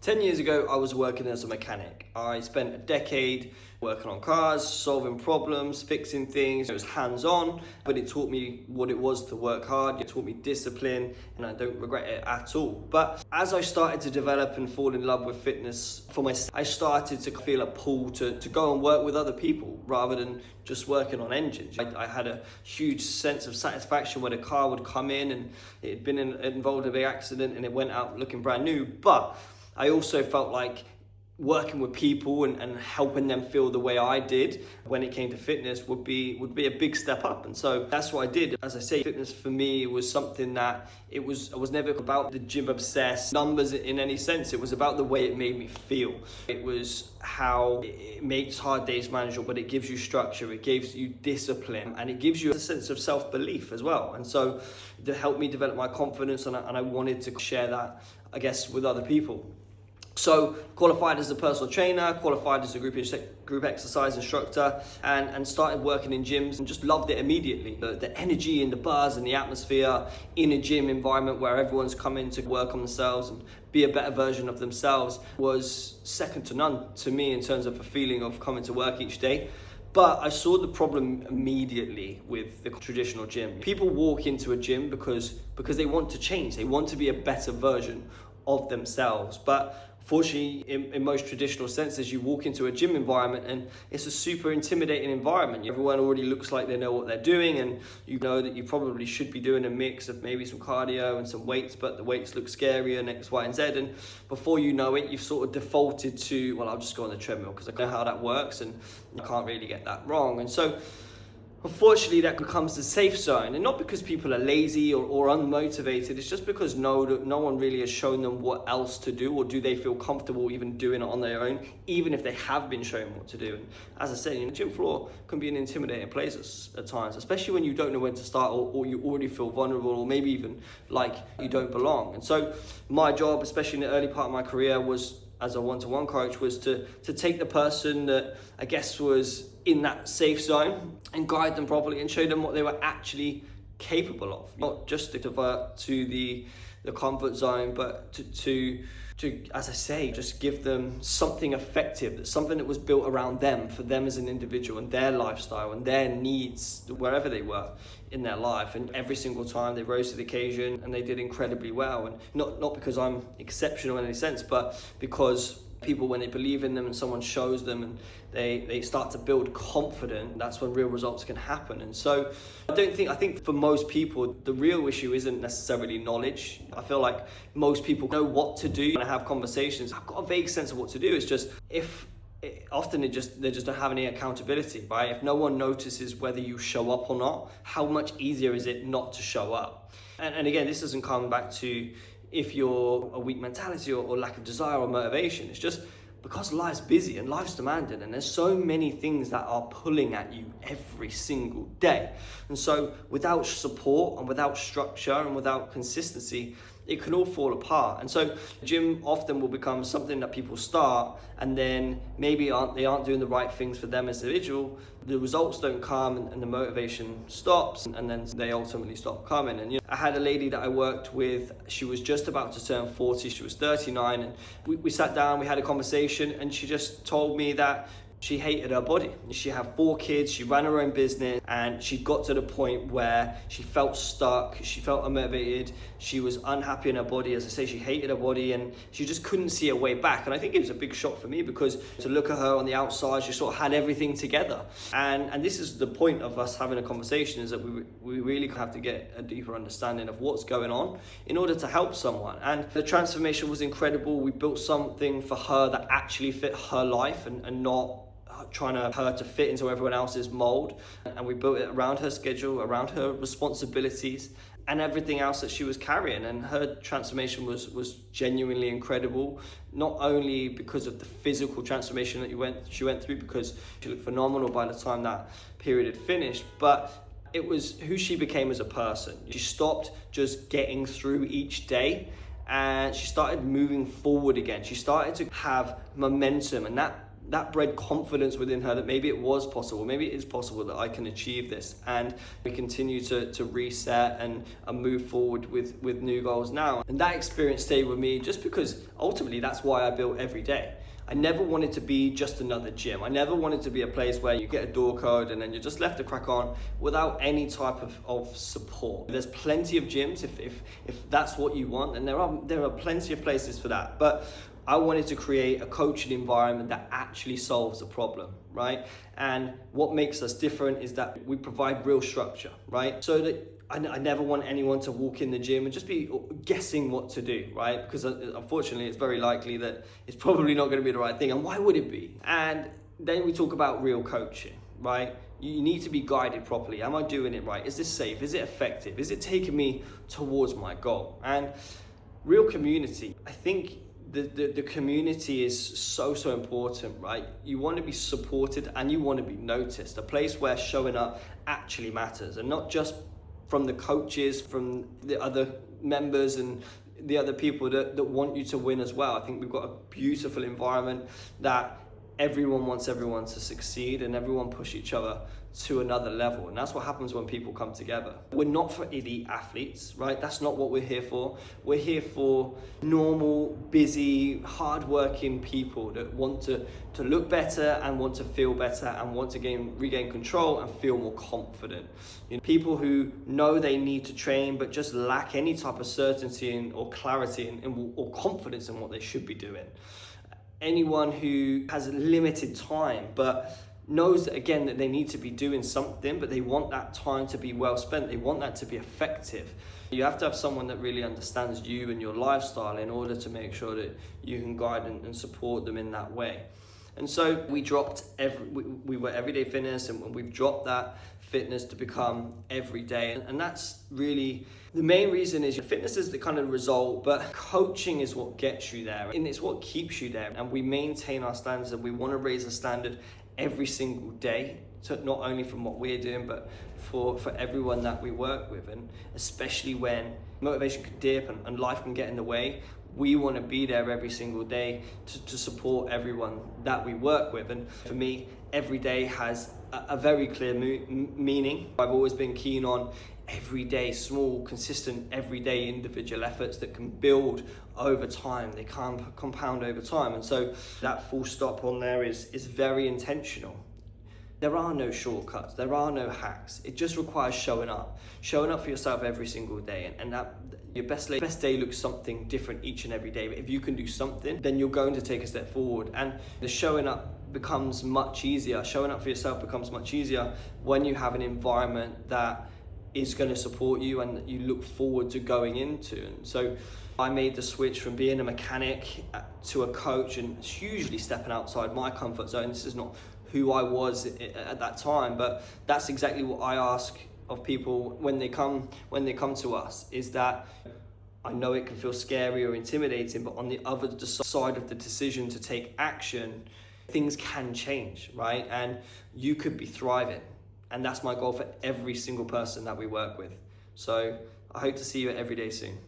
10 years ago, I was working as a mechanic. I spent a decade working on cars, solving problems, fixing things. It was hands-on, but it taught me what it was to work hard. It taught me discipline, and I don't regret it at all. But as I started to develop and fall in love with fitness for myself, I started to feel a pull to go and work with other people rather than just working on engines. I had a huge sense of satisfaction when a car would come in and it had been involved in a big accident and it went out looking brand new. But I also felt like working with people and helping them feel the way I did when it came to fitness would be a big step up. And so that's what I did. As I say, fitness for me was something that I was never about the gym obsessed numbers in any sense. It was about the way it made me feel. It was how it makes hard days manageable, but it gives you structure, it gives you discipline, and it gives you a sense of self-belief as well. And so it helped me develop my confidence, and I wanted to share that, I guess, with other people. So qualified as a personal trainer, qualified as a group exercise instructor, and started working in gyms and just loved it immediately. The energy and the buzz and the atmosphere in a gym environment where everyone's coming to work on themselves and be a better version of themselves was second to none to me in terms of a feeling of coming to work each day. But I saw the problem immediately with the traditional gym. People walk into a gym because they want to change. They want to be a better version of themselves. But fortunately, in most traditional senses, you walk into a gym environment and it's a super intimidating environment. Everyone already looks like they know what they're doing, and you know that you probably should be doing a mix of maybe some cardio and some weights, but the weights look scarier and X, Y, and Z. And before you know it, you've sort of defaulted to, well, I'll just go on the treadmill because I know how that works and I can't really get that wrong. And so unfortunately, that becomes the safe zone, and not because people are lazy or unmotivated. It's just because no one really has shown them what else to do, or do they feel comfortable even doing it on their own, even if they have been shown what to do. And as I said, the gym floor can be an intimidating place at times, especially when you don't know when to start, or you already feel vulnerable, or maybe even like you don't belong. And so my job, especially in the early part of my career, was as a one-to-one coach, was to take the person that I guess was in that safe zone and guide them properly and show them what they were actually capable of. Not just to divert to the comfort zone, but to as I say, just give them something effective, something that was built around them, for them as an individual and their lifestyle and their needs, wherever they were in their life. And every single time they rose to the occasion and they did incredibly well. And not because I'm exceptional in any sense, but because people, when they believe in them and someone shows them and they start to build confidence, that's when real results can happen. And so I think for most people, the real issue isn't necessarily knowledge. I feel like most people know what to do and have conversations. I've got a vague sense of what to do. It's just often they just don't have any accountability, right? If no one notices whether you show up or not, how much easier is it not to show up? And again, this doesn't come back to if you're a weak mentality or lack of desire or motivation. It's just because life's busy and life's demanding, and there's so many things that are pulling at you every single day. And so without support and without structure and without consistency, it can all fall apart. And so gym often will become something that people start and then maybe they aren't doing the right things for them as an individual. The results don't come and the motivation stops, and then they ultimately stop coming. And I had a lady that I worked with. She was just about to turn 40. She was 39, and we sat down, we had a conversation, and she just told me that she hated her body. She had 4 kids, she ran her own business, and she got to the point where she felt stuck, she felt unmotivated, she was unhappy in her body. As I say, she hated her body and she just couldn't see her way back. And I think it was a big shock for me, because to look at her on the outside, she sort of had everything together. And this is the point of us having a conversation, is that we really have to get a deeper understanding of what's going on in order to help someone. And the transformation was incredible. We built something for her that actually fit her life and not trying her to fit into everyone else's mold. And we built it around her schedule, around her responsibilities and everything else that she was carrying. And her transformation was genuinely incredible, not only because of the physical transformation that she went through, because she looked phenomenal by the time that period had finished, but it was who she became as a person. She stopped just getting through each day and she started moving forward again. She started to have momentum, and that that bred confidence within her that maybe it was possible, maybe it is possible that I can achieve this. And we continue to reset and move forward with new goals now. And that experience stayed with me just because ultimately that's why I built Every Day. I never wanted to be just another gym. I never wanted to be a place where you get a door code and then you're just left to crack on without any type of support. There's plenty of gyms if that's what you want, and there are plenty of places for that. But I wanted to create a coaching environment that actually solves a problem, right? And what makes us different is that we provide real structure, right? So that I never want anyone to walk in the gym and just be guessing what to do, right? Because unfortunately, it's very likely that it's probably not going to be the right thing. And why would it be? And then we talk about real coaching, right? You need to be guided properly. Am I doing it right? Is this safe? Is it effective? Is it taking me towards my goal? And real community, I think the community is so important, right? You want to be supported and you want to be noticed. A place where showing up actually matters, and not just from the coaches, from the other members and the other people that want you to win as well. I think we've got a beautiful environment that everyone wants everyone to succeed and everyone push each other to another level. And that's what happens when people come together. We're not for elite athletes, right? That's not what we're here for. We're here for normal, busy, hardworking people that want to look better and want to feel better and want to regain control and feel more confident. You know, people who know they need to train but just lack any type of certainty or clarity or confidence in what they should be doing. Anyone who has limited time but knows that, again, that they need to be doing something, but they want that time to be well spent. They want that to be effective. You have to have someone that really understands you and your lifestyle in order to make sure that you can guide and support them in that way. And so we dropped we were Everyday Fitness, and we've dropped that fitness to become Everyday. And that's really the main reason. Is fitness is the kind of result, but coaching is what gets you there, and it's what keeps you there. And we maintain our standards, and we want to raise the standard every single day, to not only from what we're doing, but for everyone that we work with. And especially when motivation can dip and life can get in the way, we want to be there every single day to support everyone that we work with. And for me, Every Day has a very clear meaning. I've always been keen on everyday, small, consistent, everyday individual efforts that can build over time. They can compound over time. And so that full stop on there is very intentional. There are no shortcuts. There are no hacks. It just requires showing up for yourself every single day. And that your best day looks something different each and every day. But if you can do something, then you're going to take a step forward. And the showing up becomes much easier. Showing up for yourself becomes much easier when you have an environment that is going to support you and that you look forward to going into. And so I made the switch from being a mechanic to a coach, and it's hugely stepping outside my comfort zone. This is not who I was at that time, but that's exactly what I ask of people when they come to us, is that I know it can feel scary or intimidating, but on the other side of the decision to take action, things can change, right? And you could be thriving. And that's my goal for every single person that we work with. So I hope to see you at Everyday soon.